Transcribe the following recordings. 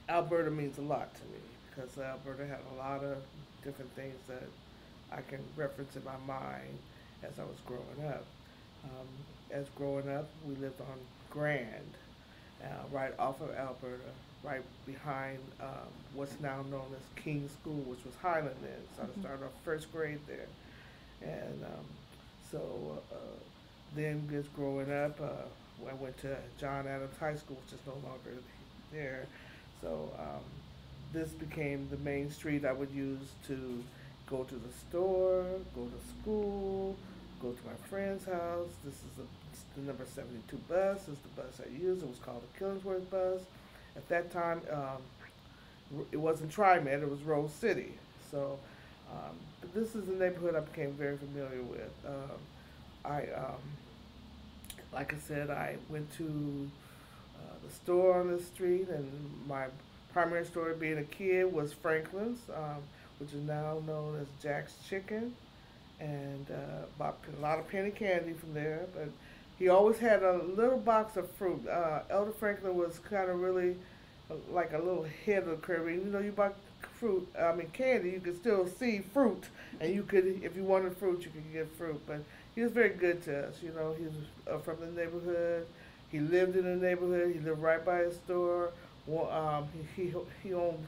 Alberta means a lot to me because Alberta had a lot of different things that I can reference in my mind as I was growing up. Um, as growing up, we lived on Grand, right off of Alberta, right behind what's now known as King School, which was Highland then. So I Mhm. started off first grade there, and so then just growing up, I went to John Adams High School, which is no longer there. So this became the main street I would use to go to the store, go to school, go to my friend's house. This is the number 72 bus. This is the bus I used. It was called the Killingsworth bus. At that time, it wasn't TriMet, it was Rose City. So, but this is the neighborhood I became very familiar with. Like I said, I went to the store on the street, and my primary store, being a kid, was Franklin's, which is now known as Jack's Chicken, and bought a lot of penny candy from there. But he always had a little box of fruit. Elder Franklin was kind of really like a little head of the curve. Even though you bought fruit, I mean candy, you could still see fruit, and you could, if you wanted fruit, you could get fruit. But he was very good to us. You know, he was from the neighborhood. He lived in the neighborhood. He lived right by his store. Well, he owned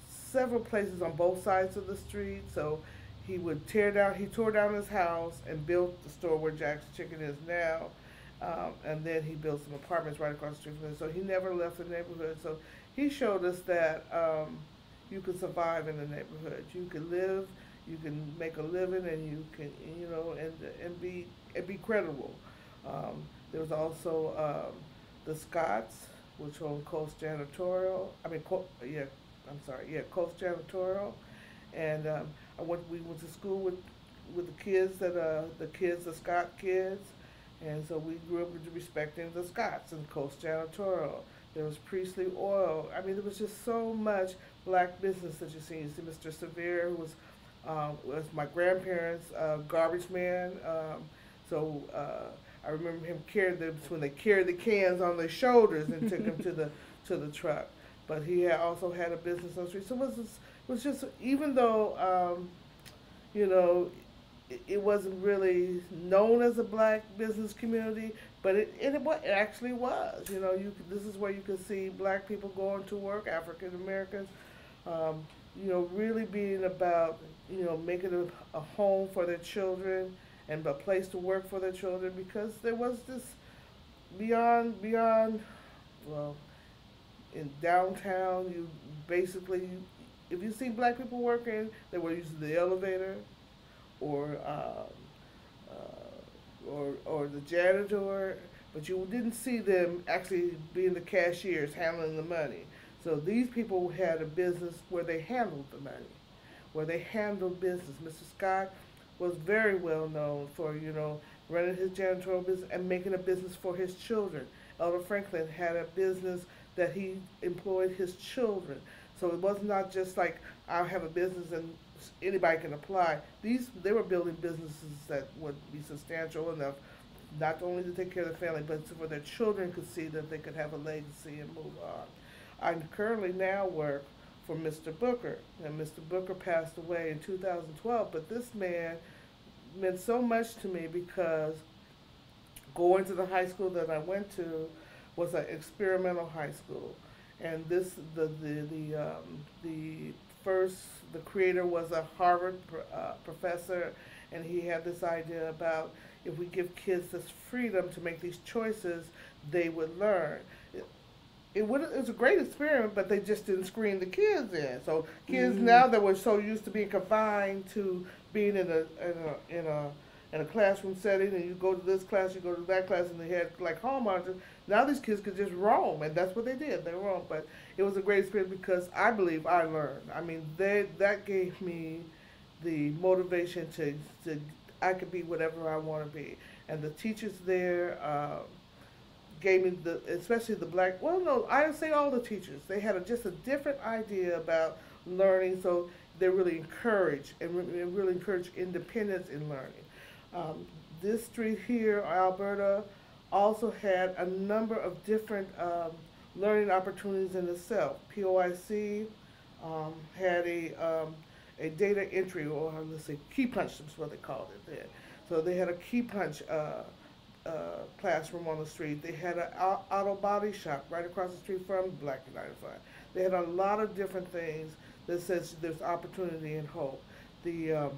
several places on both sides of the street. So he would tear down. He tore down his house and built the store where Jack's Chicken is now. And then he built some apartments right across the street from there. So he never left the neighborhood. So he showed us that you can survive in the neighborhood. You can live, you can make a living, and you can, and be credible. There was also the Scots, which owned Coast Janitorial. Yeah, I'm sorry, yeah, Coast Janitorial, and we went to school with the Scott kids, and so we grew up respecting the Scots and Coast Janitorial. There was Priestley Oil. I mean, there was just so much black business that you see. You see Mr. Severe, who was my grandparents' garbage man. I remember him carrying them when they carried the cans on their shoulders and took them to the truck. But he also had a business on the street. So it was just, even though you know it wasn't really known as a black business community, but it actually was. This is where you could see black people going to work, African Americans, um, really being about making a home for their children and a place to work for their children, because there was this beyond, well, in downtown, you basically, if you see black people working, they were using the elevator, or or the janitor, but you didn't see them actually being the cashiers handling the money. So these people had a business where they handled the money, where they handled business. Mr. Scott was very well known for running his janitorial business and making a business for his children. Elder Franklin had a business that he employed his children. So it was not just like I have a business and anybody can apply. They were building businesses that would be substantial enough not only to take care of their family, but for their children could see that they could have a legacy and move on. I currently now work for Mr. Booker, and Mr. Booker passed away in 2012. But this man meant so much to me because going to the high school that I went to was an experimental high school, and the first the creator was a Harvard professor, and he had this idea about if we give kids this freedom to make these choices, they would learn. It was a great experiment, but they just didn't screen the kids in. So kids Mm. now that were so used to being confined to being in a classroom setting, and you go to this class, you go to that class, and they had like hall monitors. Now these kids could just roam, and that's what they did. They roamed, but it was a great experience because I believe I learned. I mean, that gave me the motivation to I could be whatever I want to be, and the teachers there. Gave me especially the black. Well, no, I would say all the teachers. They had just a different idea about learning, so they really encourage and really encourage independence in learning. This street here, Alberta, also had a number of different learning opportunities in itself. POIC had a data entry, or let's say key punch is what they called it then. So they had a key punch classroom on the street. They had an auto body shop right across the street from Black United Front. They had a lot of different things that says there's opportunity and hope. The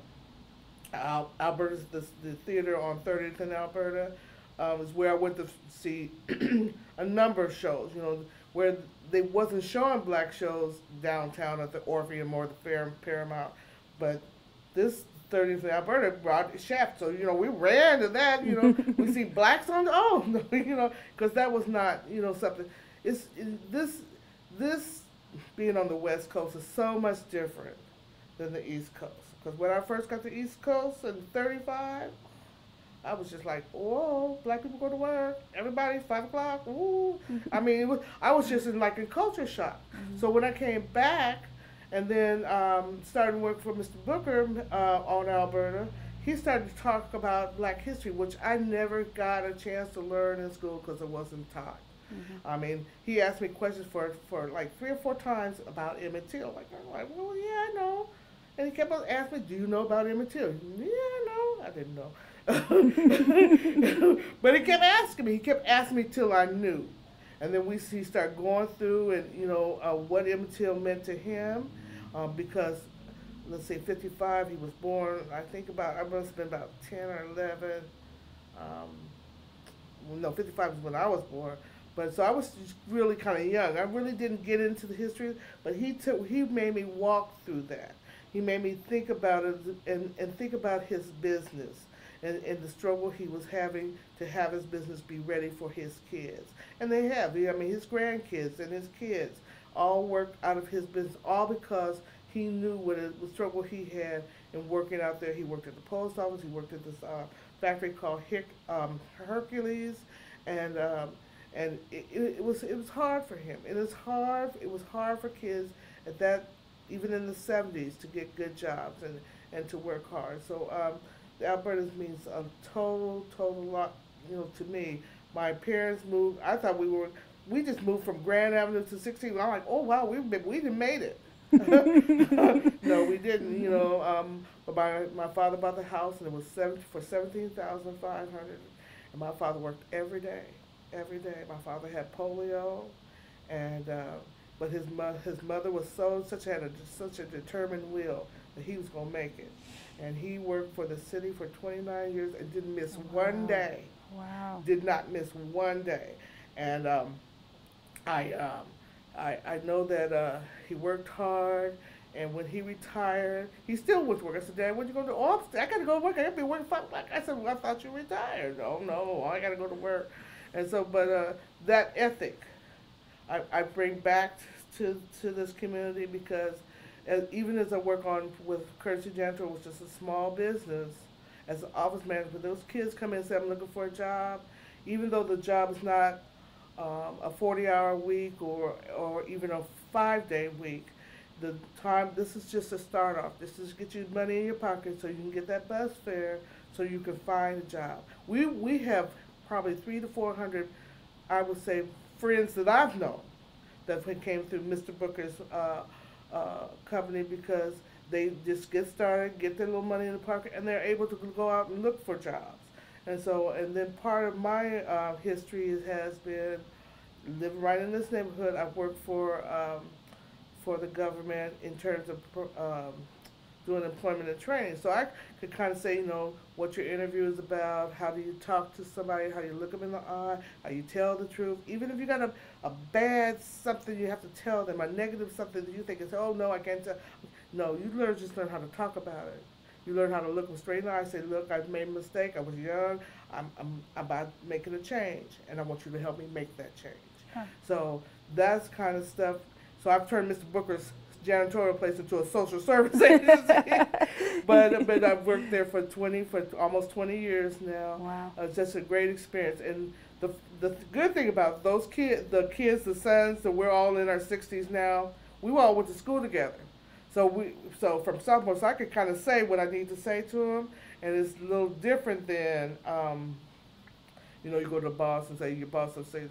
Alberta's the theater on 30th in Alberta is where I went to see a number of shows. You know, where they wasn't showing black shows downtown at the Orpheum or the Paramount, but this 30th in Alberta brought Shaft. So you know, we ran to that. You know, we see blacks on. Oh, no, you know, because that was not something. This being on the West Coast is so much different than the East Coast. Because when I first got to the East Coast in '35, I was just like, whoa, black people go to work. Everybody, 5 o'clock. Ooh. I mean, I was just in culture shock. Mm-hmm. So when I came back and then started work for Mr. Booker on Alberta, he started to talk about black history, which I never got a chance to learn in school because it wasn't taught. Mm-hmm. I mean, he asked me questions for like 3 or 4 times about Emmett Till. I'm like, well, yeah, I know. And he kept on asking me, do you know about Emmett Till? Yeah, I know. I didn't know. But he kept asking me. He kept asking me till I knew. And then he started going through and, what Emmett Till meant to him. Because, let's say, 55, he was born, I must have been about 10 or 11. No, 55 is when I was born. But so I was just really kind of young. I really didn't get into the history, but he made me walk through that. He made me think about it and think about his business and the struggle he was having to have his business be ready for his kids. And they have. I mean, his grandkids and his kids all worked out of his business, all because he knew what struggle he had in working out there. He worked at the post office. He worked at this factory called Hercules, and it was hard for him. It was hard for kids at that, even in the 70s, to get good jobs and to work hard. So Alberta means a total lot, to me. My parents moved. I thought we just moved from Grand Avenue to 16. I'm like, oh wow, we didn't made it. No, we didn't. But my father bought the house, and it was for $17,500. And my father worked every day. Every day. My father had polio, and but his mother was such a determined will that he was gonna make it, and he worked for the city for 29 years and didn't miss one day. Wow. Did not miss one day, and I know that he worked hard. And when he retired, he still went to work. I said, Dad, what you going to do? Oh, I got to go to work. I got to be working 5 o'clock. I said, well, I thought you retired. Oh, no, I got to go to work. And so, but that ethic, I bring back to this community because even as I work with Courtesy Janitor, which is a small business, as an office manager, when those kids come in and say, I'm looking for a job, even though the job is not a 40-hour week or even a 5-day week, this is just a start off. This is get you money in your pocket so you can get that bus fare so you can find a job. We have probably 300 to 400, I would say, friends that I've known that came through Mr. Booker's company because they just get started, get their little money in the pocket, and they're able to go out and look for jobs. And then part of my history has been living right in this neighborhood. I've worked for the government in terms of doing employment and training. So I could kind of say, what your interview is about, how do you talk to somebody, how you look them in the eye, how you tell the truth. Even if you got a bad something you have to tell them, a negative something that you think is, oh no, I can't tell. No, you just learn how to talk about it. You learn how to look them straight in the eye and say, look, I've made a mistake, I was young, I'm about making a change, and I want you to help me make that change. Huh. So that's kind of stuff. So I've turned Mr. Booker's janitorial place into a social service agency. but I've worked there for almost 20 years now. Wow. It's just a great experience. And the good thing about those kids, the sons, that we're all in our 60s now, we all went to school together. So from sophomore, so I could kind of say what I need to say to them, and it's a little different than, you go to the boss and say, your boss will say,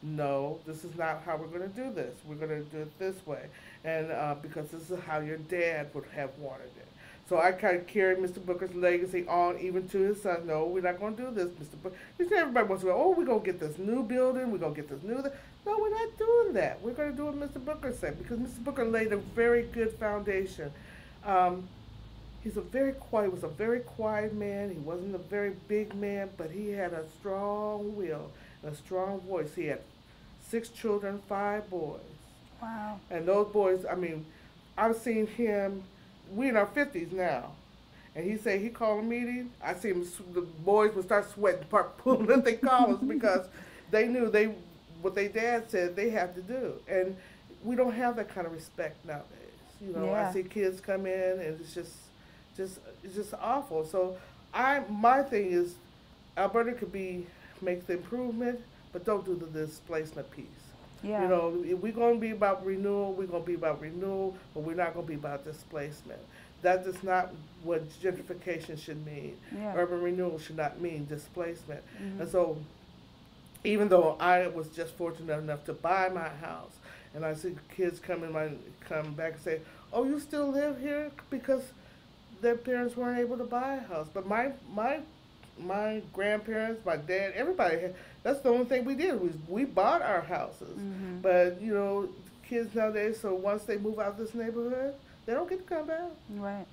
no, this is not how we're going to do this. We're going to do it this way. And because this is how your dad would have wanted it. So I kind of carried Mr. Booker's legacy on even to his son. No, we're not going to do this, Mr. Booker. You see, everybody wants to go, oh, we're going to get this new building. We're going to get this new. No, we're not doing that. We're going to do what Mr. Booker said because Mr. Booker laid a very good foundation. Um, He's a very quiet, was a very quiet man. He wasn't a very big man, but he had a strong will and a strong voice. He had 6 children, 5 boys. Wow. And those boys, I mean, I've seen him, we in our 50s now. And he said he called a meeting. I see him, the boys would start sweating, part pulling their collars because they knew what their dad said they had to do. And we don't have that kind of respect nowadays. You know, Yeah. I see kids come in and it's just awful. So my thing is, Alberta could make the improvement, but don't do the displacement piece. Yeah. You know, if we're going to be about renewal, we're going to be about renewal, but we're not going to be about displacement. That is not what gentrification should mean. Yeah. Urban renewal should not mean displacement. Mm-hmm. And so, even though I was just fortunate enough to buy my house, and I see kids come back and say, "Oh, you still live here?" Because their parents weren't able to buy a house. But my grandparents, my dad, everybody, that's the only thing we did was we bought our houses. Mm-hmm. But, you know, kids nowadays, so once they move out of this neighborhood, they don't get to come back. Right.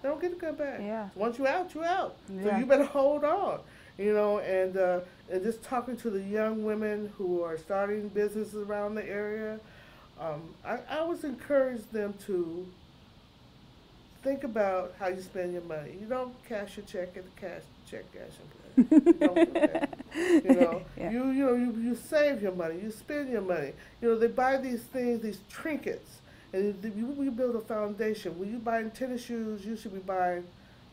They don't get to come back. Yeah. Once you're out, you're out. Yeah. So you better hold on. You know, and just talking to the young women who are starting businesses around the area, I always encourage them to think about how you spend your money. You don't cash your check at the cash and play. You don't do that. You know, Yeah. you save your money. You spend your money. You know, they buy these things, these trinkets, and you build a foundation. When you buy tennis shoes, you should be buying,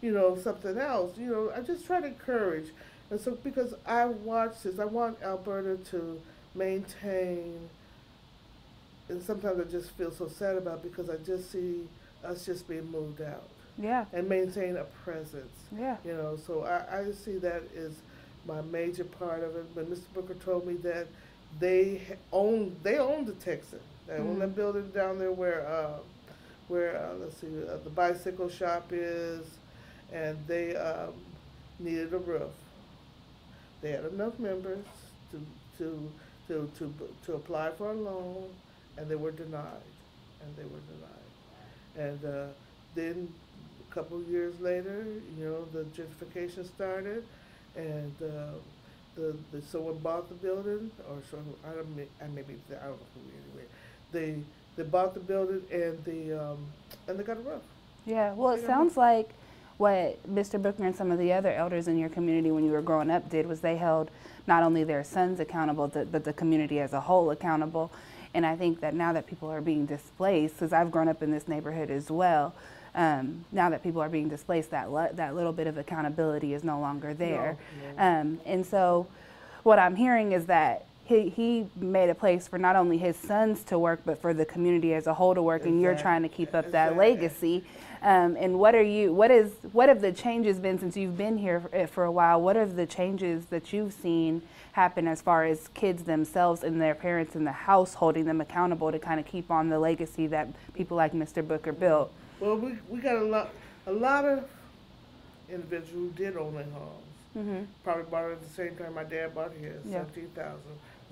you know, something else. You know, I just try to encourage, and so because I watch this, I want Alberta to maintain. And sometimes I just feel so sad about it because I just see us just being moved out. Yeah. And maintain a presence. Yeah. You know, so I see that as my major part of it. But Mr. Booker told me that they own the Texan. They own that building down there where let's see, the bicycle shop is, and they needed a roof. They had enough members to apply for a loan, and they were denied. And then a couple of years later, you know, the gentrification started, and someone bought the building, or so I don't know who anyway. They bought the building and they got a roof. Yeah. Well, it sounds like what Mr. Booker and some of the other elders in your community when you were growing up did was they held not only their sons accountable, but the community as a whole accountable. And I think that now that people are being displaced, because I've grown up in this neighborhood as well, now that people are being displaced, that little bit of accountability is no longer there. No. And so what I'm hearing is that he made a place for not only his sons to work, but for the community as a whole to work, and you're trying to keep up that legacy. And what have the changes been since you've been here for a while? What are the changes that you've seen happen as far as kids themselves and their parents in the house holding them accountable to kind of keep on the legacy that people like Mr. Booker built? Well, we got a lot of individuals who did own their homes. Mm-hmm. Probably bought it at the same time my dad bought his, $17,000.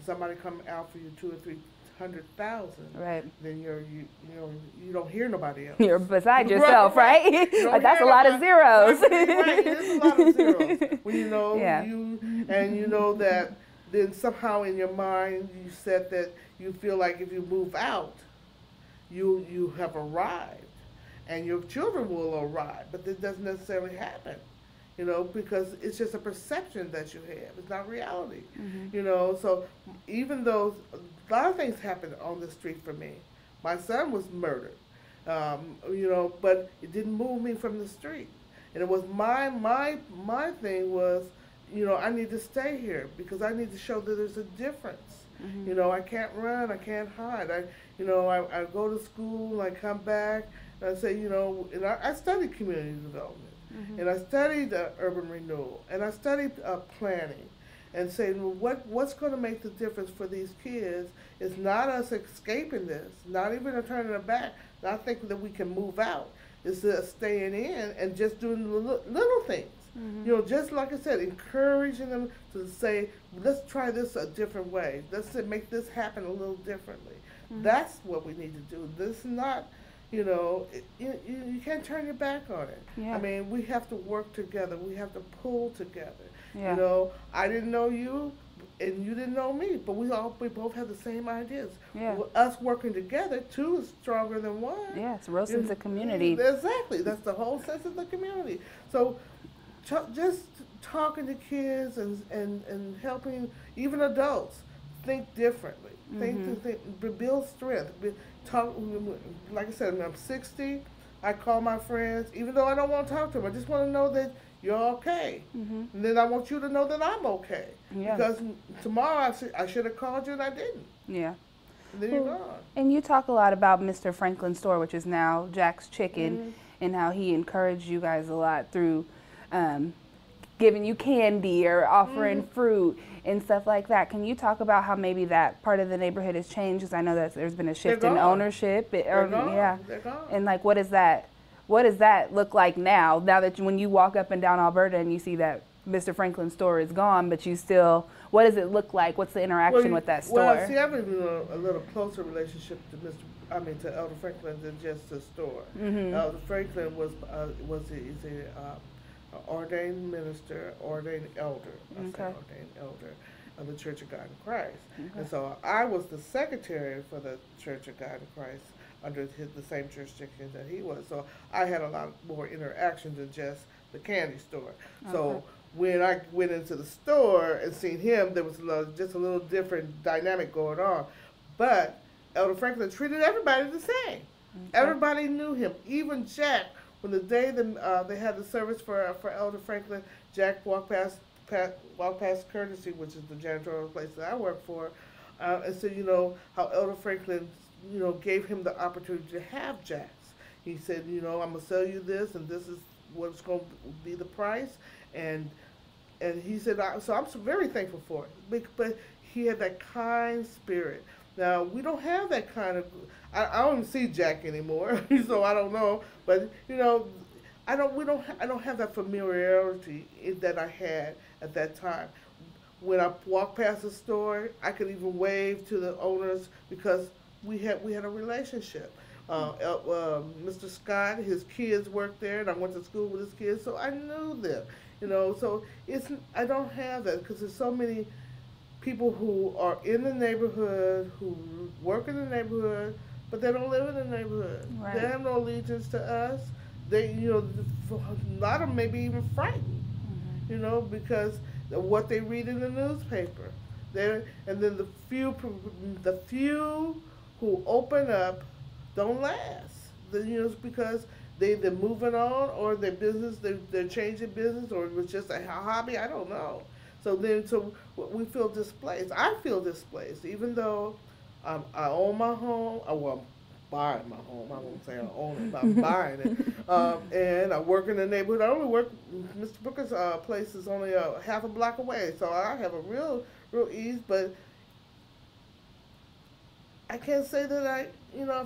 Somebody come out for you $200,000 or $300,000. Right. Then you don't hear nobody else. You're beside yourself, right? That's a lot of zeros. Right. It's a lot of zeros. When you know you know that then somehow in your mind you said that you feel like if you move out, you have arrived, and your children will arrive, but that doesn't necessarily happen. You know, because it's just a perception that you have. It's not reality. Mm-hmm. You know, so even though a lot of things happened on the street for me, my son was murdered. You know, but it didn't move me from the street. And it was my thing was, you know, I need to stay here because I need to show that there's a difference. Mm-hmm. You know, I can't run, I can't hide. I go to school, I come back, and I say, you know, and I studied community development. Mm-hmm. And I studied urban renewal, and I studied planning. and saying, well, what's going to make the difference for these kids is not us escaping this, not even turning our back, not thinking that we can move out. It's staying in and just doing little things. You know, just like I said, encouraging them to say, let's try this a different way. Let's make this happen a little differently. That's what we need to do. This is not, you know, you can't turn your back on it. Yeah. I mean, we have to work together. We have to pull together. Yeah. You know, I didn't know you, and you didn't know me, but we both have the same ideas. Yeah. Us working together, two is stronger than one. Yeah, it's a real sense of community. Exactly. That's the whole sense of the community. So just talking to kids and helping even adults think differently. Build strength. Talk, like I said, when I'm 60, I call my friends, even though I don't want to talk to them. I just want to know that you're okay. And then I want you to know that I'm okay. Yeah. Because tomorrow I should have called you and I didn't. Yeah. And then you're gone. And you talk a lot about Mr. Franklin's store, which is now Jack's Chicken, and how he encouraged you guys a lot through giving you candy or offering fruit and stuff like that. Can you talk about how maybe that part of the neighborhood has changed? Because I know that there's been a shift in ownership. They're gone. Yeah. They're gone. And like, what does that look like now? Now that when you walk up and down Alberta and you see that Mr. Franklin's store is gone, but you still, what does it look like? What's the interaction with that store? Well, see, I've been in a little closer relationship to Elder Franklin than just the store. Elder Franklin was an ordained minister, ordained elder. Ordained elder of the Church of God in Christ. And so I was the secretary for the Church of God in Christ under the same jurisdiction that he was. So I had a lot more interaction than just the candy store. So when I went into the store and seen him, there was just a little different dynamic going on. But Elder Franklin treated everybody the same. Everybody knew him. Even Jack, when the day they had the service for Elder Franklin, Jack walked past Courtesy, which is the janitorial place that I work for, and said, you know, how Elder Franklin, you know, gave him the opportunity to have Jack's. He said, you know, I'm going to sell you this, and this is what's going to be the price. And he said, so I'm very thankful for it. But he had that kind spirit. Now, we don't have that kind of, I don't see Jack anymore, so I don't know. But, you know, I don't have that familiarity that I had at that time. When I walked past the store, I could even wave to the owners because we had a relationship. Mr. Scott, his kids worked there, and I went to school with his kids, so I knew them. You know, so I don't have that because there's so many people who are in the neighborhood, who work in the neighborhood, but they don't live in the neighborhood. Right. They have no allegiance to us. They, you know, a lot of them may be even frightened, you know, because of what they read in the newspaper. And then the few who open up don't last. You know, it's because they're moving on, or their business, they're changing business, or it was just a hobby. I don't know. So we feel displaced. I feel displaced, even though I own my home. Well, I'm buying my home. I won't say I own it, but I'm buying it. And I work in the neighborhood. I only work. Mr. Booker's place is only half a block away, so I have a real ease. But I can't say that I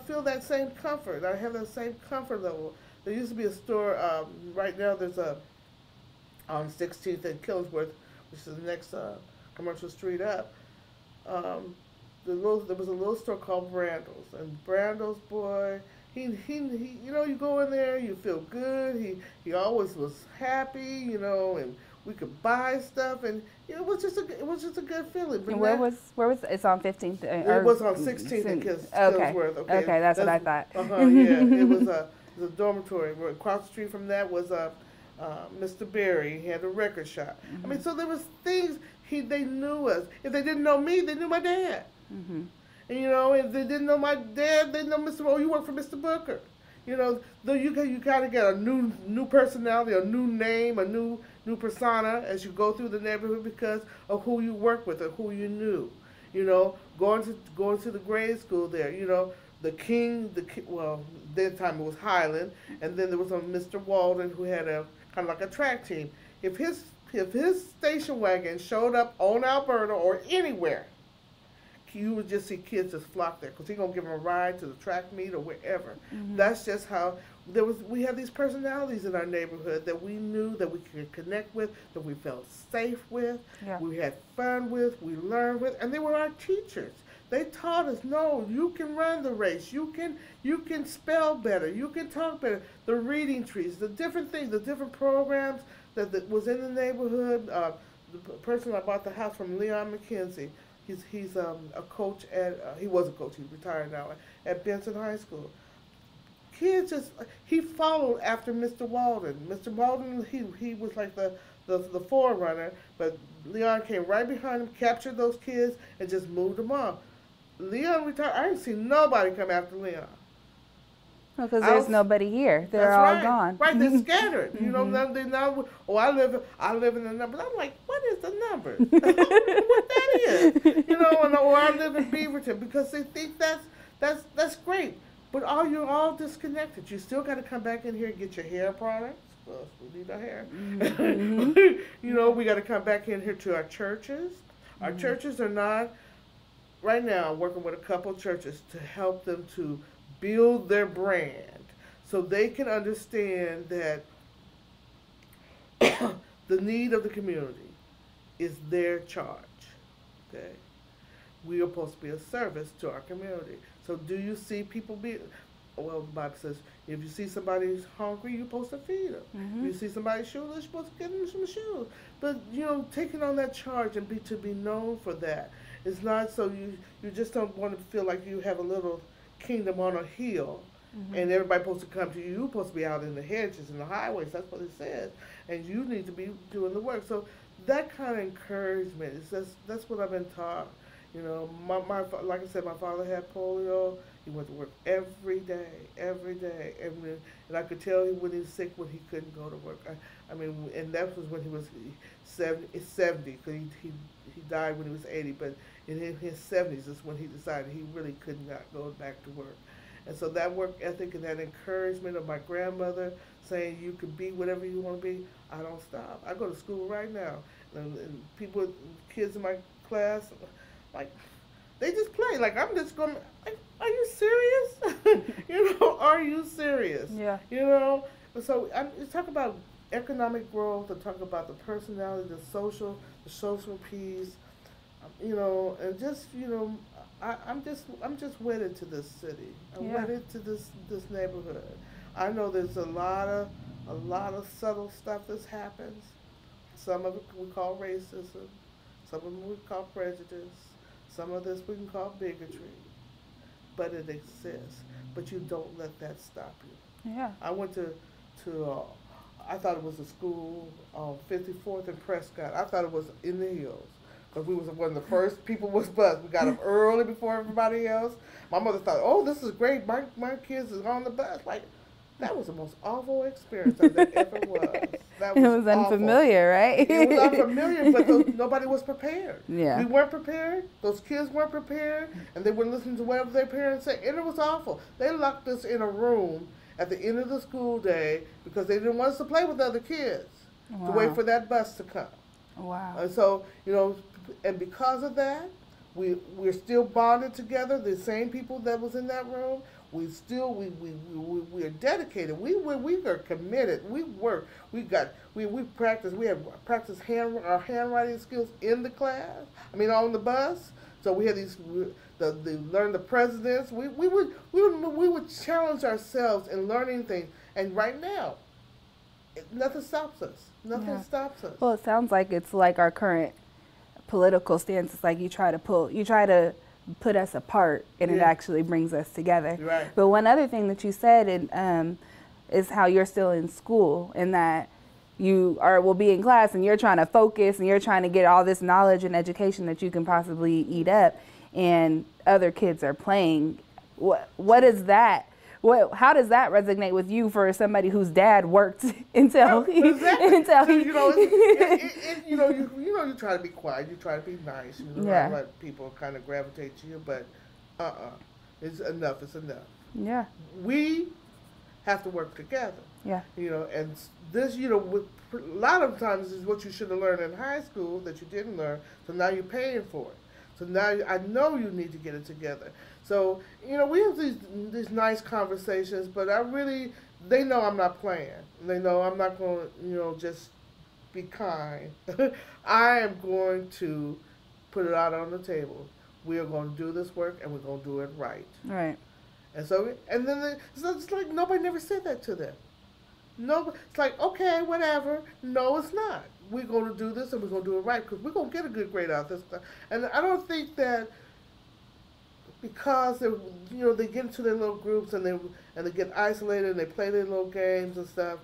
feel that same comfort. I have that same comfort level. There used to be a store. Right now, there's on 16th and Killingsworth, which is the next commercial street up. There was a little store called Brandles, and Brandles, boy, he you know, you go in there, you feel good. He always was happy, you know, and we could buy stuff, and you know, it was just a good feeling. But and where was it's on 15th? It was on 16th and Killingsworth. Okay, that's what I thought. Yeah, it was a dormitory. Across the street from that was Mr. Berry. He had a record shop. I mean, so there was things. They knew us. If they didn't know me, they knew my dad. And you know, if they didn't know my dad, they know Mr. Oh, you work for Mr. Booker. You know, though you kind of get a new personality, a new name, a new persona as you go through the neighborhood because of who you work with or who you knew. You know, going to the grade school there. You know, the king. Well, that time it was Highland, and then there was a Mr. Walden who had a kind of like a track team. If his if his station wagon showed up on Alberta or anywhere, you would just see kids just flock there because he's gonna give them a ride to the track meet or wherever. That's just how we have these personalities in our neighborhood that we knew that we could connect with, that we felt safe with, Yeah. we had fun with, we learned with, and they were our teachers. They taught us, no, you can run the race, you can spell better, you can talk better. The reading trees, the different things, the different programs that was in the neighborhood. The person I bought the house from, Leon McKenzie, he's a coach at he was a coach, he's retired now, at Benson High School. Kids just, he followed after Mr. Walden. Mr. Walden, he was like the forerunner, but Leon came right behind him, captured those kids, and just moved them on. Leon retired. I didn't see nobody come after Leon. Because there's nobody here. They're all right. gone. Right, they're scattered. You know, they now. Oh, I live in the numbers. I'm like, what is the numbers? What that is? You know, or I live in Beaverton, because they think that's great. But you're all disconnected. You still got to come back in here and get your hair products. Well, we need our hair. You know, we got to come back in here to our churches. Our churches are not. Right now, I'm working with a couple of churches to help them to build their brand so they can understand that the need of the community is their charge. Okay? We are supposed to be a service to our community. So do you see people well, the Bible says, if you see somebody who's hungry, you're supposed to feed them. If you see somebody shoeless, you're supposed to give them some shoes. But, you know, taking on that charge and to be known for that. It's not so you just don't want to feel like you have a little kingdom on a hill and everybody's supposed to come to you. You're supposed to be out in the hedges and the highways. That's what it says. And you need to be doing the work. So that kind of encouragement, that's what I've been taught. You know, like I said, my father had polio. He went to work every day. And I could tell when he was sick when he couldn't go to work. I mean, and that was when he was 70, because he died when he was 80, but in his 70s is when he decided he really could not go back to work. And so that work ethic and that encouragement of my grandmother saying you can be whatever you want to be, I don't stop. I go to school right now, and kids in my class, like, they just play. Like, I'm just going, like, are you serious? You know, are you serious? Yeah. You know? So let's talk about economic growth, to talk about the personality, the social piece, you know, and just, you know, I'm just wedded to this city. I'm wedded to this neighborhood. I know there's a lot of subtle stuff that happens. Some of it we call racism. Some of it we call prejudice. Some of this we can call bigotry. But it exists. But you don't let that stop you. Yeah. I went to I thought it was a school on 54th and Prescott. I thought it was in the hills. Because we was one of the first people was bus. We got up early before everybody else. My mother thought, oh, this is great. My kids is on the bus. Like, that was the most awful experience that ever was. That was it was awful. Unfamiliar, right? It was unfamiliar, but nobody was prepared. Yeah. We weren't prepared. Those kids weren't prepared. And they wouldn't listen to whatever their parents said. And it was awful. They locked us in a room at the end of the school day because they didn't want us to play with other kids. Wow. To wait for that bus to come. Wow. And so, you know, and because of that, we're still bonded together. The same people that was in that room, we are dedicated. We are committed. We work. We practice. We have practiced our handwriting skills in the class. I mean, on the bus. So we had learn the presidents. We would challenge ourselves in learning things. And right now, nothing stops us. Nothing stops us. Well, it sounds like it's like our current political stance. It's like you try to put us apart, and it actually brings us together. Right. But one other thing that you said is how you're still in school, and that you will be in class and you're trying to focus and you're trying to get all this knowledge and education that you can possibly eat up, and other kids are playing. What is that? How does that resonate with you for somebody whose dad worked until he you try to be quiet, you try to be nice, you know, let people kind of gravitate to you, but it's enough. Yeah. We have to work together. Yeah. You know, and this, you know, with, a lot of times is what you should have learned in high school that you didn't learn. So now you're paying for it. So now I know you need to get it together. So, you know, we have these nice conversations, but I really, they know I'm not playing. They know I'm not going to, you know, just be kind. I am going to put it out on the table. We are going to do this work, and we're going to do it right. Right. And so, and then it's like nobody never said that to them. No, it's like, okay, whatever. No, it's not. We're going to do this, and we're going to do it right, because we're going to get a good grade out of this stuff. And I don't think that because they, you know, they get into their little groups and they get isolated and they play their little games and stuff.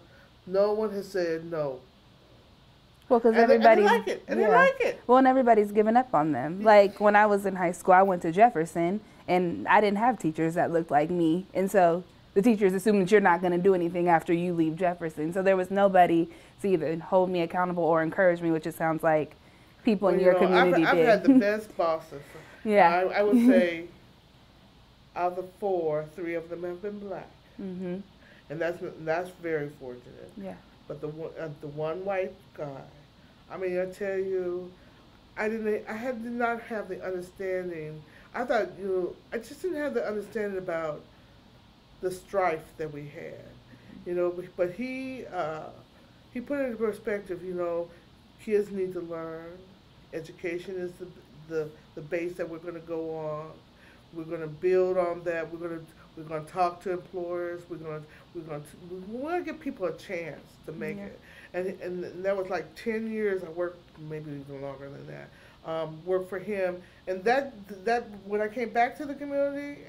No one has said no. Well, because And they everybody like it. And they like it. Well, and everybody's given up on them. Like when I was in high school, I went to Jefferson, and I didn't have teachers that looked like me, and so the teachers assume that you're not going to do anything after you leave Jefferson. So there was nobody to either hold me accountable or encourage me, which it sounds like people in your community I've did. had the best bosses. Yeah. I would say out of the 4, 3 of them have been black, Mhm. and that's very fortunate. Yeah. But the one white guy, I mean, I tell you, I did not have the understanding. I thought, you know, I just didn't have the understanding about the strife that we had, you know. But he put it in perspective. You know, kids need to learn. Education is the base that we're going to go on. We're going to build on that. We're going to talk to employers. We're going to give people a chance to make it. And that was like 10 years. I worked maybe even longer than that. Worked for him, and that when I came back to the community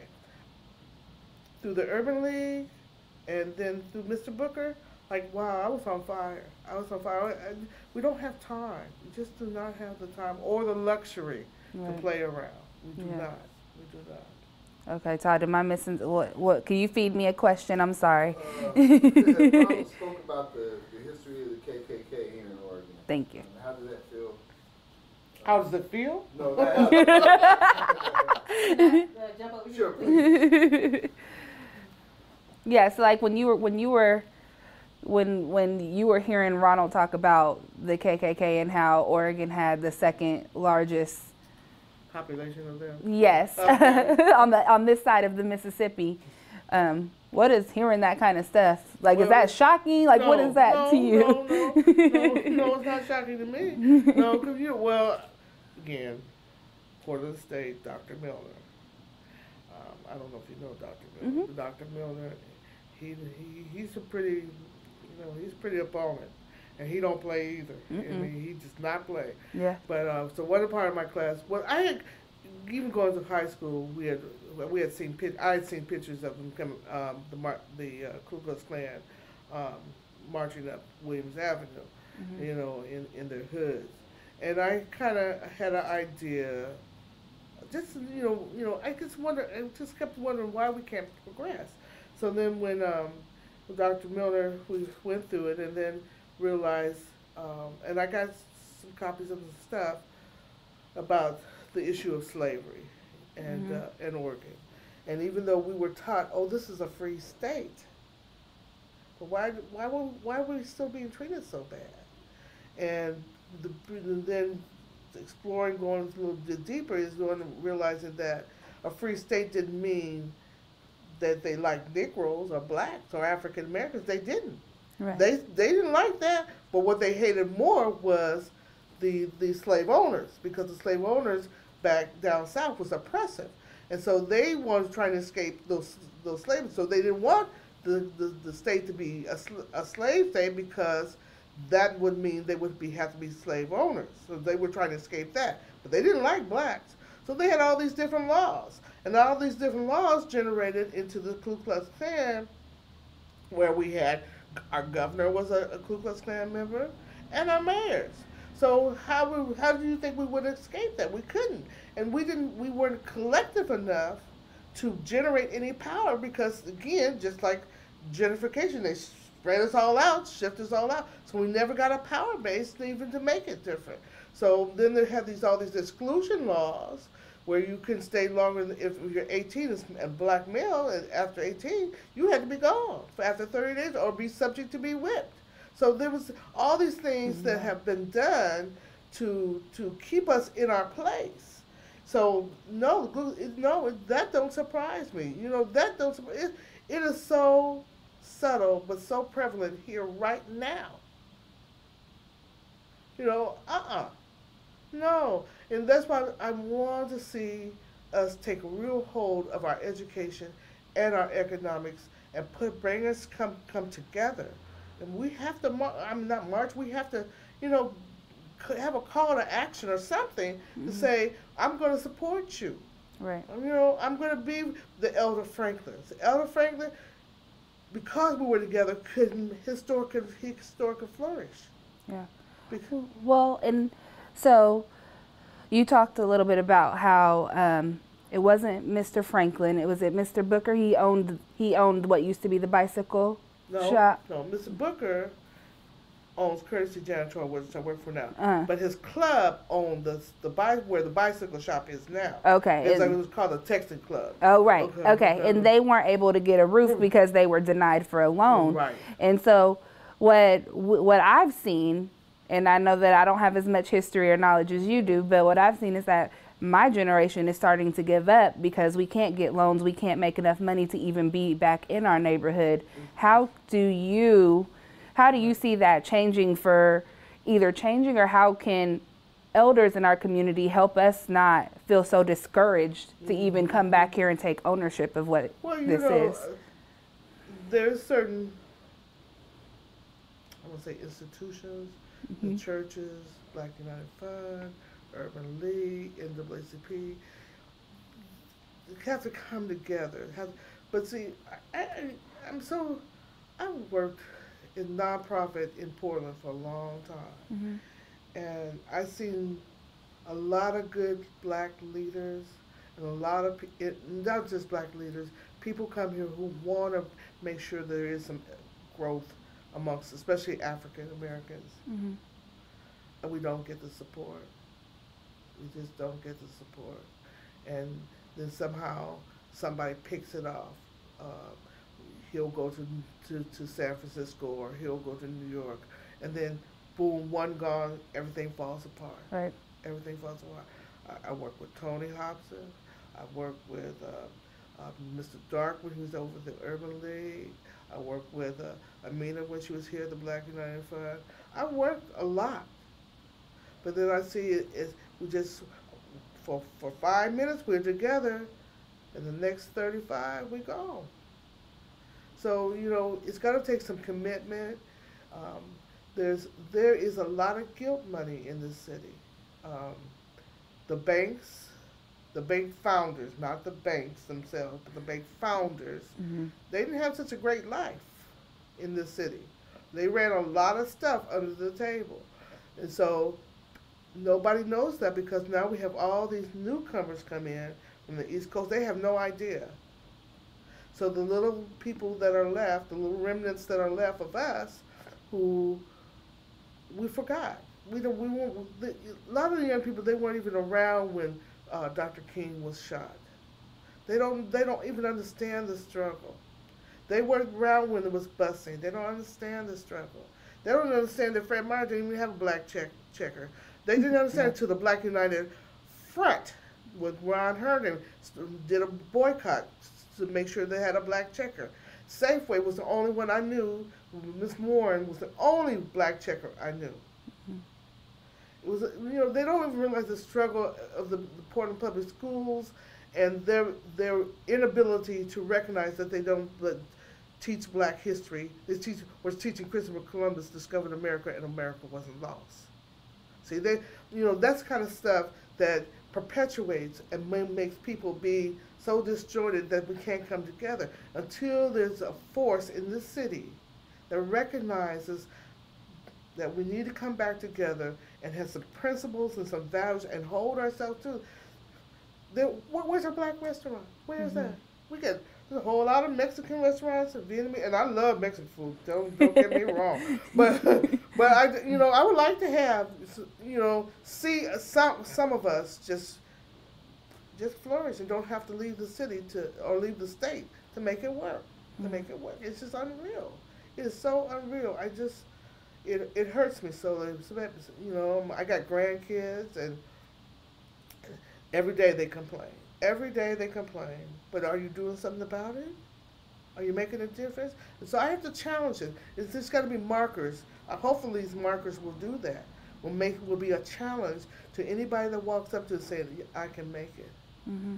through the Urban League, and then through Mr. Booker, like wow, I was on fire. We don't have time. We just do not have the time or the luxury to play around. We do not. We do not. Okay, Todd, am I missing what? Can you feed me a question? I'm sorry. Ronald spoke about the history of the KKK here in Oregon. Thank you. How does that feel? How does it feel? No, sure, please. Yes, like when you were hearing Ronald talk about the KKK and how Oregon had the second largest population of them. Yes, Okay. on this side of the Mississippi. What is hearing that kind of stuff? Like, is that shocking? Like, what is that to you? No, it's not shocking to me. No, because well, again, Port of the State, Dr. Milner. I don't know if you know Dr. Milner. Mm-hmm. Dr. Milner, he's a pretty, he's pretty up on it. And he don't play either. I mean, he does not play. Yeah. But so one part of my class, well, I had, even going to high school, I had seen pictures of them coming, the Ku Klux Klan marching up Williams Avenue, in their hoods, and I kind of had an idea. Just I just kept wondering why we can't progress. So then when Dr. Milner, we went through it, and then realized, and I got some copies of the stuff about the issue of slavery and in Oregon. And even though we were taught, oh, this is a free state, but why were we still being treated so bad? And then exploring, going a little bit deeper, is realizing that a free state didn't mean that they liked Negroes or blacks or African Americans. They didn't. Right. They didn't like that, but what they hated more was the slave owners, because the slave owners back down south was oppressive, and so they wanted trying to escape those slaves. So they didn't want the state to be a slave state, because that would mean they would have to be slave owners. So they were trying to escape that, but they didn't like blacks. So they had all these different laws, and all these different laws generated into the Ku Klux Klan, where we had our governor was a Ku Klux Klan member, and our mayors. So how do you think we would escape that? We couldn't, and we weren't collective enough to generate any power, because again, just like gentrification, they spread us all out, shift us all out. So we never got a power base even to make it different. So then they have all these exclusion laws where you can stay longer if you're 18 as a black male, and after 18 you had to be gone for after 30 days or be subject to be whipped. So there was all these things that have been done to keep us in our place. So no, that don't surprise me. That don't surprise. It is so subtle but so prevalent here right now. No, and that's why I want to see us take real hold of our education and our economics and bring us come together. And we have to, I'm not march. We have to, you know, have a call to action or something to say, I'm going to support you. Right. I'm going to be the Elder Franklins. The Elder Franklin, because we were together, could historically flourish. Yeah. Because, Well, and so you talked a little bit about how it wasn't Mr. Franklin, it was Mr. Booker. He owned what used to be the bicycle shop. No, Mr. Booker owns Courtesy Janitorial, which I work for now. But his club owned where the bicycle shop is now. Okay. It was called the Texan Club. Oh, right. Okay. And they weren't able to get a roof because they were denied for a loan. Right. And so what I've seen, and I know that I don't have as much history or knowledge as you do, but what I've seen is that my generation is starting to give up because we can't get loans. We can't make enough money to even be back in our neighborhood. How do you see that changing or how can elders in our community help us not feel so discouraged to even come back here and take ownership of what this is? There's certain, I want to say, institutions, the churches, Black United Fund, Urban League, NAACP, they have to come together. But see, I've worked in nonprofit in Portland for a long time, and I've seen a lot of good black leaders, and a lot of not just black leaders. People come here who want to make sure there is some growth amongst, especially African Americans, and we don't get the support. We just don't get the support, and then somehow somebody picks it off. He'll go to San Francisco, or he'll go to New York, and then boom, one gone, everything falls apart. Right. Everything falls apart. I work with Tony Hobson. I work with Mr. Dark when he was over the Urban League. I worked with Amina when she was here at the Black United Fund. I worked a lot. But then I see we just, for 5 minutes, we're together, and the next 35, we gone. So, it's got to take some commitment. There is a lot of guilt money in this city. The banks, the bank founders, not the banks themselves, but the bank founders, they didn't have such a great life in this city. They ran a lot of stuff under the table. And so nobody knows that, because now we have all these newcomers come in from the East Coast. They have no idea. So the little people that are left, the little remnants that are left of us, who we forgot. A lot of the young people, they weren't even around when Dr. King was shot. They don't even understand the struggle. They weren't around when it was busing. They don't understand the struggle. They don't understand that Fred Meyer didn't even have a black checker. They didn't understand until the Black United Front with Ron Herndon did a boycott to make sure they had a black checker. Safeway was the only one I knew. Miss Warren was the only black checker I knew. It was, they don't even realize the struggle of the Portland Public Schools and their inability to recognize that they don't teach black history. They was teaching Christopher Columbus discovered America, and America wasn't lost. See, that's the kind of stuff that perpetuates and makes people be so disjointed that we can't come together until there's a force in this city that recognizes that we need to come back together and have some principles and some values and hold ourselves to. Where's our black restaurant? Where's that? There's a whole lot of Mexican restaurants and Vietnamese, and I love Mexican food. Don't get me wrong, but But I would like to have, see some of us just flourish and don't have to leave the city or leave the state to make it work. To make it work, it's just unreal. It is so unreal. It hurts me so. I got grandkids, and every day they complain. Every day they complain. But are you doing something about it? Are you making a difference? And so I have to challenge it. There's got to be markers. Hopefully these markers will do that. Will be a challenge to anybody that walks up to it saying, I can make it. Mm-hmm.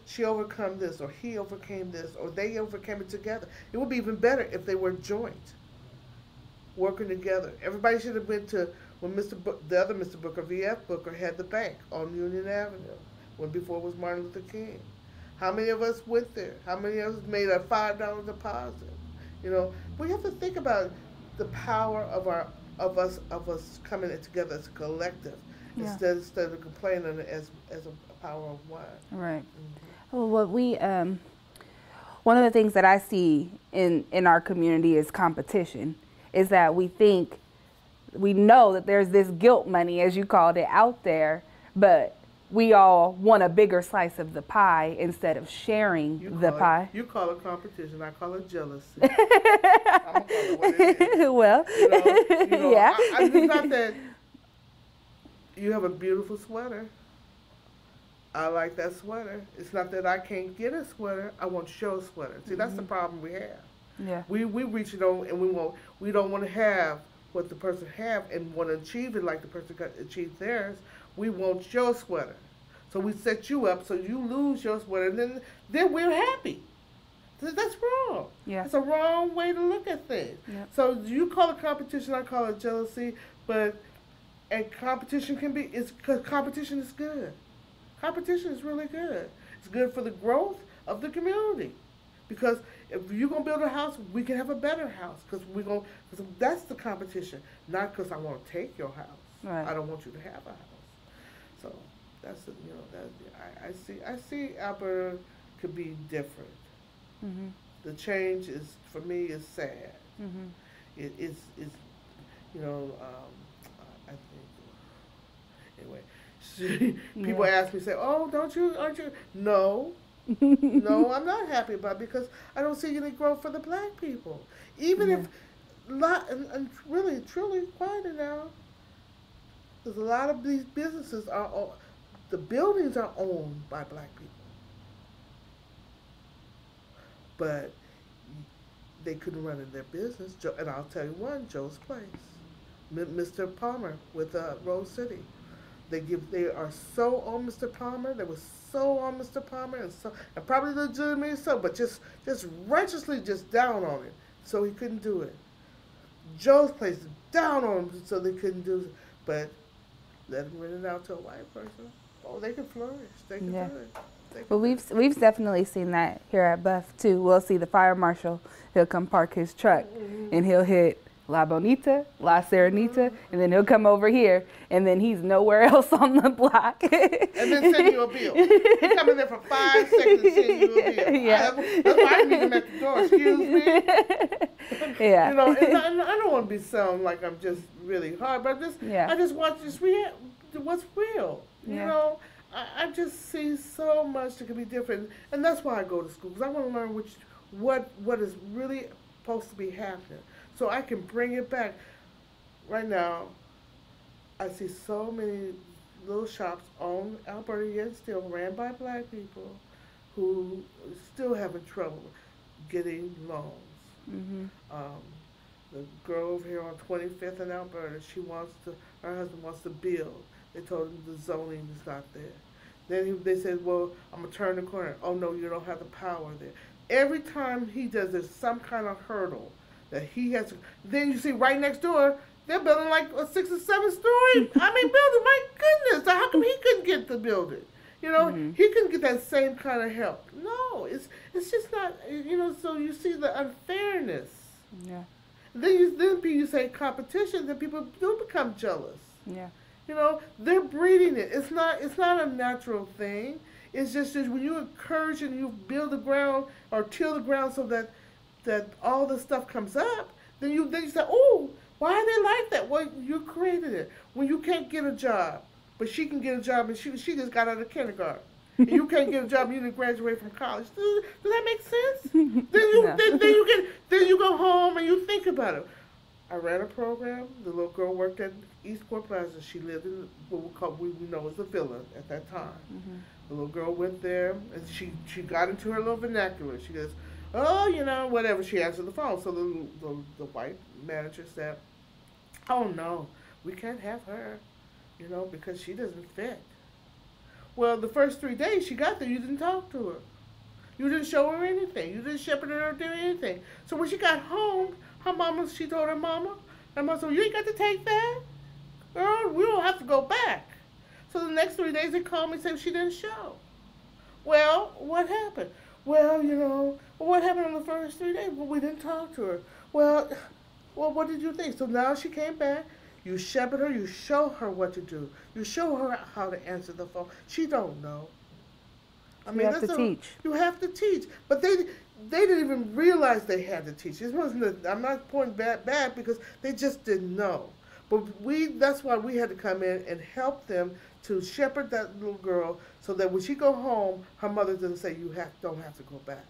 She overcome this, or he overcame this, or they overcame it together. It would be even better if they were joint, working together. Everybody should have been to when the other Mr. Booker, V.F. Booker, had the bank on Union Avenue, when before it was Martin Luther King. How many of us went there? How many of us made a $5 deposit? We have to think about the power of us coming together as a collective, instead of complaining as a power of one. Right. Mm-hmm. Well, one of the things that I see in our community is competition. Is that we know that there's this guilt money, as you called it, out there, but we all want a bigger slice of the pie instead of sharing the pie. You call it competition. I call it jealousy. I'm gonna call it what it is. Well, yeah. It's not that you have a beautiful sweater. I like that sweater. It's not that I can't get a sweater. I want your sweater. See, that's the problem we have. Yeah. We reach it on, and we don't want to have what the person have and want to achieve it like the person achieved theirs. We want your sweater. So we set you up so you lose your sweater, and then we're happy. That's wrong. Yeah. It's a wrong way to look at things. Yep. So you call it competition, I call it jealousy, and competition because competition is good. Competition is really good. It's good for the growth of the community. Because if you're going to build a house, we can have a better house. Because that's the competition. Not because I want to take your house. Right. I don't want you to have a house. So I see Alberta could be different. Mm-hmm. The change for me is sad. Mm-hmm. It's I think anyway. People ask me, say, "Oh, aren't you?" No. No, I'm not happy about it because I don't see any growth for the black people. Even if and really, truly, quiet now. Because a lot of these businesses the buildings are owned by black people. But they couldn't run in their business. And I'll tell you one, Joe's Place. Mr. Palmer with Rose City. They are so on Mr. Palmer. They were so on Mr. Palmer, and probably legitimately so, but just righteously just down on him, so he couldn't do it. Joe's Place is down on him, so they couldn't do it, but let him rent it out to a white person. Oh, they can flourish. They can do it. Well, we've definitely seen that here at Buff too. We'll see the fire marshal. He'll come park his truck, and he'll hit La Bonita, La Serenita, and then he'll come over here, and then he's nowhere else on the block. And then send you a bill. He come in there for 5 seconds and send you a bill. Yeah. That's why I meet him at the door. Excuse me. Yeah. And I don't want to be sound like I'm just really hard, but I just watch what's real. Yeah. I just see so much that can be different, and that's why I go to school, because I want to learn what is really supposed to be happening. So I can bring it back. Right now, I see so many little shops on Alberta yet still ran by black people who still having trouble getting loans. Mm-hmm. The girl over here on 25th in Alberta, her husband wants to build. They told him the zoning is not there. Then they said, well, I'm going to turn the corner. Oh, no, you don't have the power there. Every time he does, there's some kind of hurdle that he has to. Then you see right next door, they're building like a 6 or 7 story. Building. My goodness, so how come he couldn't get the building? He couldn't get that same kind of help. No, it's just not. So you see the unfairness. Yeah. Then you say competition, then people do become jealous. Yeah. They're breeding it. It's not a natural thing. It's just when you encourage and you build the ground or till the ground so that all the stuff comes up, then you say, oh, Why are they like that? Well, you created it. When you can't get a job, but she can get a job, and she just got out of kindergarten. And you can't get a job, and you didn't graduate from college. Does that make sense? No. Then you go home and you think about it. I ran a program. The little girl worked at Eastport Plaza. She lived in what we know as the villa at that time. Mm-hmm. The little girl went there, and she got into her little vernacular. She goes, "Oh, whatever." She answered the phone. So the white manager said, "Oh no, we can't have her, because she doesn't fit." Well, the first 3 days she got there, you didn't talk to her. You didn't show her anything. You didn't shepherd her or do anything. So when she got home, she told her mama, said, "You ain't got to take that. Girl, we don't have to go back." So the next 3 days they called me and said she didn't show. Well, what happened? Well, what happened on the first 3 days? Well, we didn't talk to her. Well, what did you think? So now she came back. You shepherd her. You show her what to do. You show her how to answer the phone. She don't know. You have to teach. You have to teach. But they didn't even realize they had to teach. It wasn't. I'm not pointing bad because they just didn't know. But that's why we had to come in and help them to shepherd that little girl so that when she go home, her mother doesn't say don't have to go back.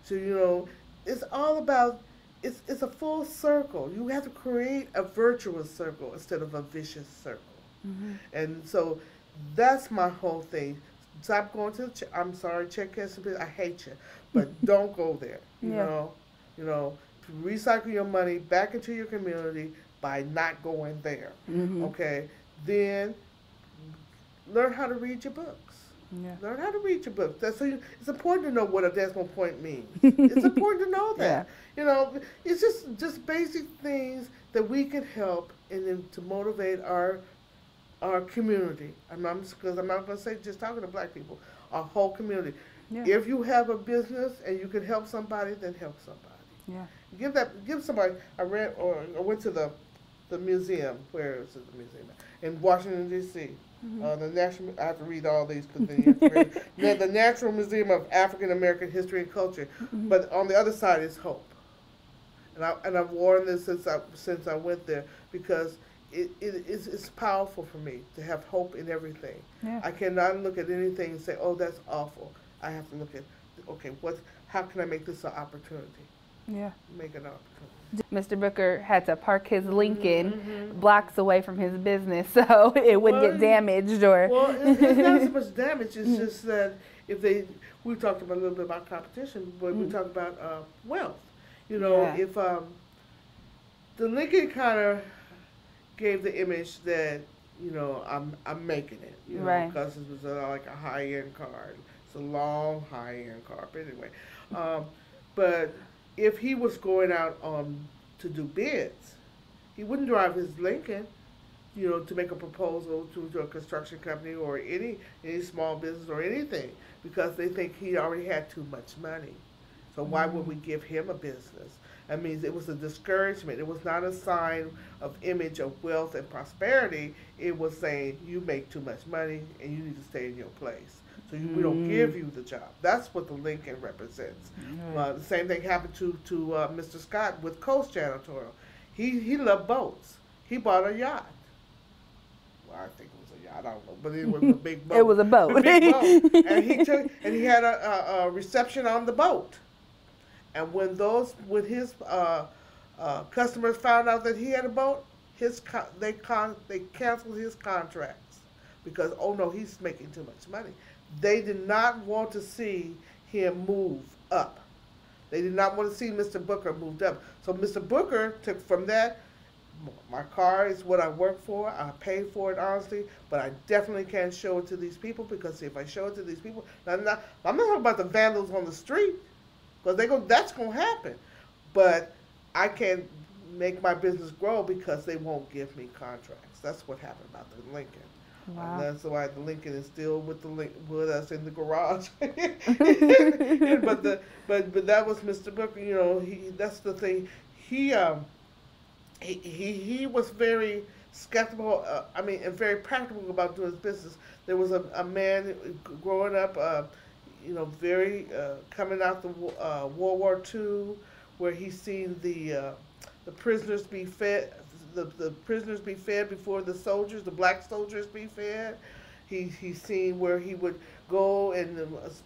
So it's all about. It's a full circle. You have to create a virtuous circle instead of a vicious circle. Mm-hmm. And so that's my whole thing. Stop going to I'm sorry, check cash. I hate you, but don't go there. You know, recycle your money back into your community by not going there. Mm-hmm. Okay, then learn how to read your books. Yeah. Learn how to read your books. It's important to know what a decimal point means. It's important to know that. Yeah. It's just basic things that we can help and then to motivate our community. Because I'm not going to say just talking to black people, our whole community. Yeah. If you have a business and you can help somebody, then help somebody. Yeah. Give somebody. I went to the museum. Where is the museum? In Washington D.C. Mm-hmm. The National. I have to read all these because then you have to read. The Natural Museum of African American History and Culture. Mm-hmm. But on the other side is hope. And I've worn this since I went there because it's powerful for me to have hope in everything. Yeah. I cannot look at anything and say, "Oh, that's awful." I have to look at, okay, how can I make this an opportunity? Yeah. Make an opportunity. Mr. Booker had to park his Lincoln blocks away from his business so it wouldn't get damaged or. Well, it's not so much damage. It's just that we talked about a little bit about competition, but we talked about wealth. If the Lincoln kind of gave the image that I'm making it, right, because it was like a high-end car. It's a long high-end car, but anyway. But if he was going out to do bids, he wouldn't drive his Lincoln, to make a proposal to a construction company or any small business or anything, because they think he already had too much money. So why would we give him a business? That means it was a discouragement. It was not a sign of image of wealth and prosperity. It was saying you make too much money and you need to stay in your place. So we don't give you the job. That's what the Lincoln represents. The same thing happened to Mr. Scott with Coast Janitorial. He loved boats. He bought a yacht. Well, I think it was a yacht. I don't know, but it was a big boat. It was a boat. A big boat. And he had a reception on the boat. And when his customers found out that he had a boat, they canceled his contracts because he's making too much money. They did not want to see him move up. They did not want to see Mr. Booker moved up. So Mr. Booker took from that. My car is what I work for. I pay for it honestly, but I definitely can't show it to these people because if I show it to these people, I'm not talking about the vandals on the street. Because that's going to happen. But I can't make my business grow because they won't give me contracts. That's what happened about the Lincoln. Wow. And that's why the Lincoln is still with us in the garage. but that was Mr. Booker. That's the thing. He was very skeptical. And very practical about doing his business. There was a man growing up. Very coming out the World War II, where he's seen the the prisoners be fed. The prisoners be fed before the black soldiers be fed. He's seen where he would go and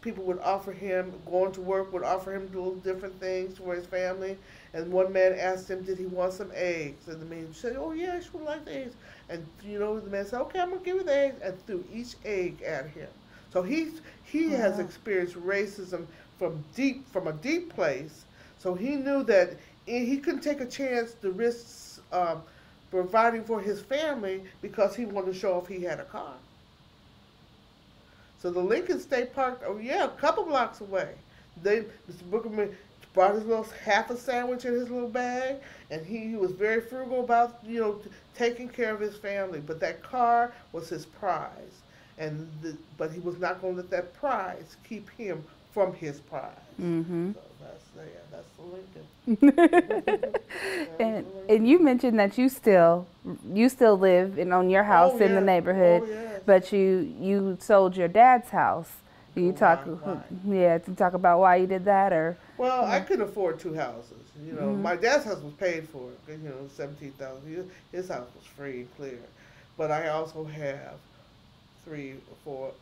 people would offer him, going to work would offer him little different things for his family. And one man asked him, did he want some eggs? And the man said, oh yeah, I sure like the eggs. And the man said, okay, I'm gonna give you the eggs, and threw each egg at him. So he has experienced racism from a deep place. So he knew that he couldn't take a chance to risk providing for his family because he wanted to show off he had a car. So the Lincoln State Park, a couple blocks away. Mr. Booker brought his little half a sandwich in his little bag, and he was very frugal about taking care of his family. But that car was his prize, but he was not going to let that prize keep him from his prize. Mm-hmm. So that's the Lincoln. And you mentioned that you still live and own your house in the neighborhood, but you sold your dad's house. Do you talk? Why? Yeah, to talk about why you did that, or? Well, I couldn't afford two houses. My dad's house was paid for. $17,000. His house was free and clear, but I also have four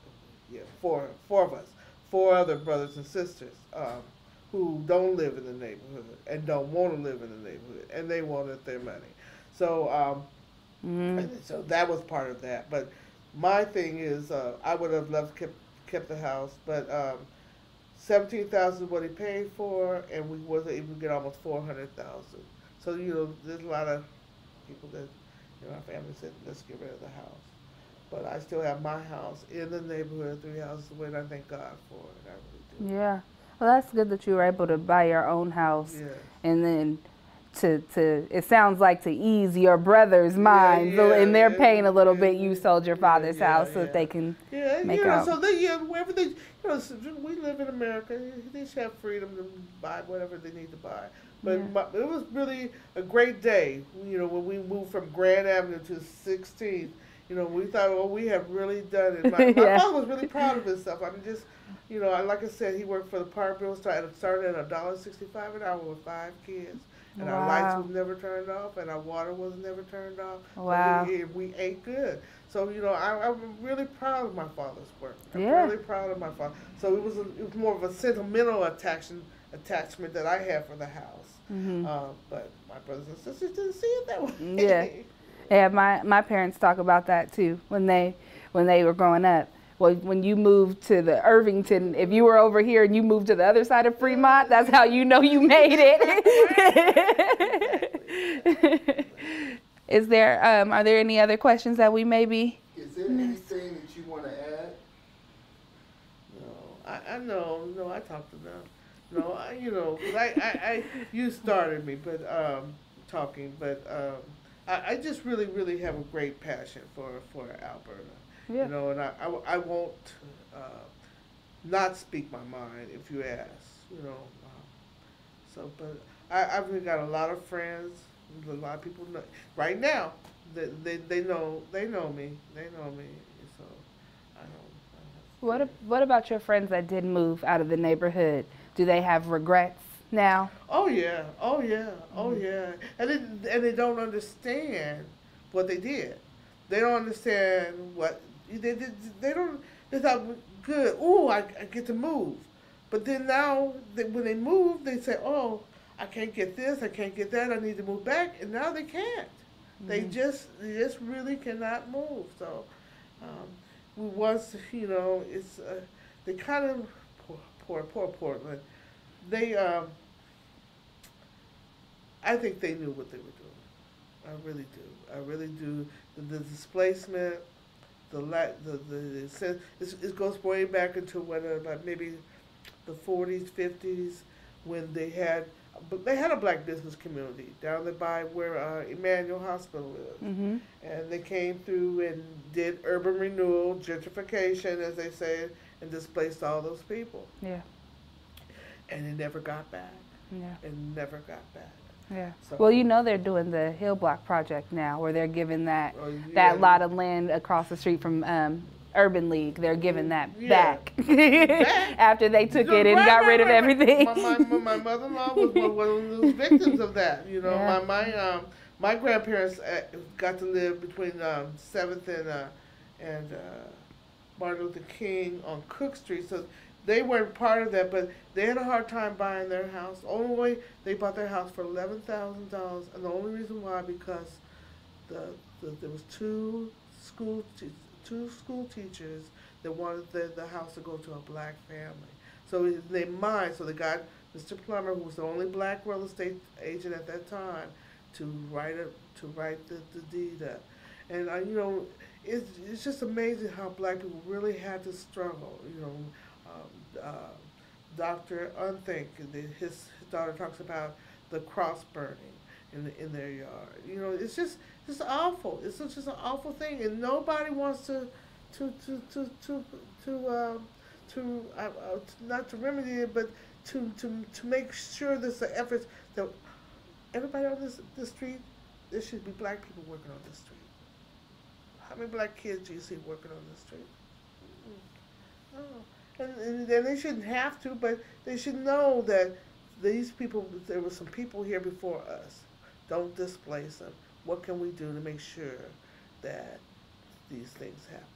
of us, four other brothers and sisters who don't live in the neighborhood and don't want to live in the neighborhood, and they wanted their money. So, so that was part of that. But my thing is, I would have loved kept the house, but $17,000 is what he paid for, and we wasn't able to get almost $400,000. So there's a lot of people that our family said, let's get rid of the house. But I still have my house in the neighborhood, 3 houses away, and I thank God for it. I really do. Yeah. Well, that's good that you were able to buy your own house, and then to it sounds like to ease your brother's mind, and they're paying a little bit. You sold your father's house so that they can make out. So wherever they, we live in America. They should have freedom to buy whatever they need to buy. But it was really a great day. When we moved from Grand Avenue to 16th. We thought, we have really done it. My father was really proud of himself. I mean, just, like I said, he worked for the Park Bill, started at $1.65 an hour with 5 kids. And our lights was never turned off, and our water was never turned off. Wow. So we ate good. So, I'm really proud of my father's work. I'm really proud of my father. So it was more of a sentimental attachment that I had for the house. Mm-hmm. But my brothers and sisters didn't see it that way. Yeah. Yeah, my parents talk about that too when they were growing up. Well, when you moved to the Irvington, if you were over here and you moved to the other side of Fremont, that's how you know you made it. Is there are there any other questions that we maybe? Is there anything that you want to add? No, I know. No, I talked to them. No, because you started me, but talking, but. I just really, really have a great passion for Alberta. Yeah. And I won't not speak my mind if you ask. But I've got a lot of friends. A lot of people know right now. They know me. So I don't. What about your friends that did move out of the neighborhood? Do they have regrets now? Oh yeah. And they don't understand what they did. They don't understand what they don't. They thought, good. Oh, I get to move. But then now, when they move, they say, oh, I can't get this, I can't get that. I need to move back, and now they can't. They just really cannot move. So, it's they kind of poor Portland. They I think they knew what they were doing. I really do. The displacement, it goes way back into about maybe the 40s, 50s, when they had a black business community down there by where Emmanuel Hospital is. Mm-hmm. And they came through and did urban renewal, gentrification, as they say, and displaced all those people. Yeah. And it never got back. Yeah. It never got back. Yeah. So, well, they're doing the Hill Block project now, where they're giving that lot of land across the street from Urban League. They're giving that Yeah. back after they took it and Right, got right, rid of right, right. everything. My mother-in-law was one of those victims of that. You know, Yeah. my grandparents got to live between Seventh and Martin Luther King on Cook Street, so they weren't part of that. But they had a hard time buying their house. The only way they bought their house for $11,000, and the only reason why because there was two school teachers that wanted the house to go to a black family. So they mind. So they got Mr. Plummer, who was the only black real estate agent at that time, to write the deed up. And you know, it's just amazing how black people really had to struggle. You know, Dr. Unthink, his daughter talks about the cross burning in their yard. You know, it's just awful. It's just an awful thing, and nobody wants to not to remedy it, but to make sure there's the efforts that everybody on this street, there should be black people working on this street. How many black kids do you see working on this street? Oh. And they shouldn't have to, but they should know that these people, there were some people here before us. Don't displace them. What can we do to make sure that these things happen?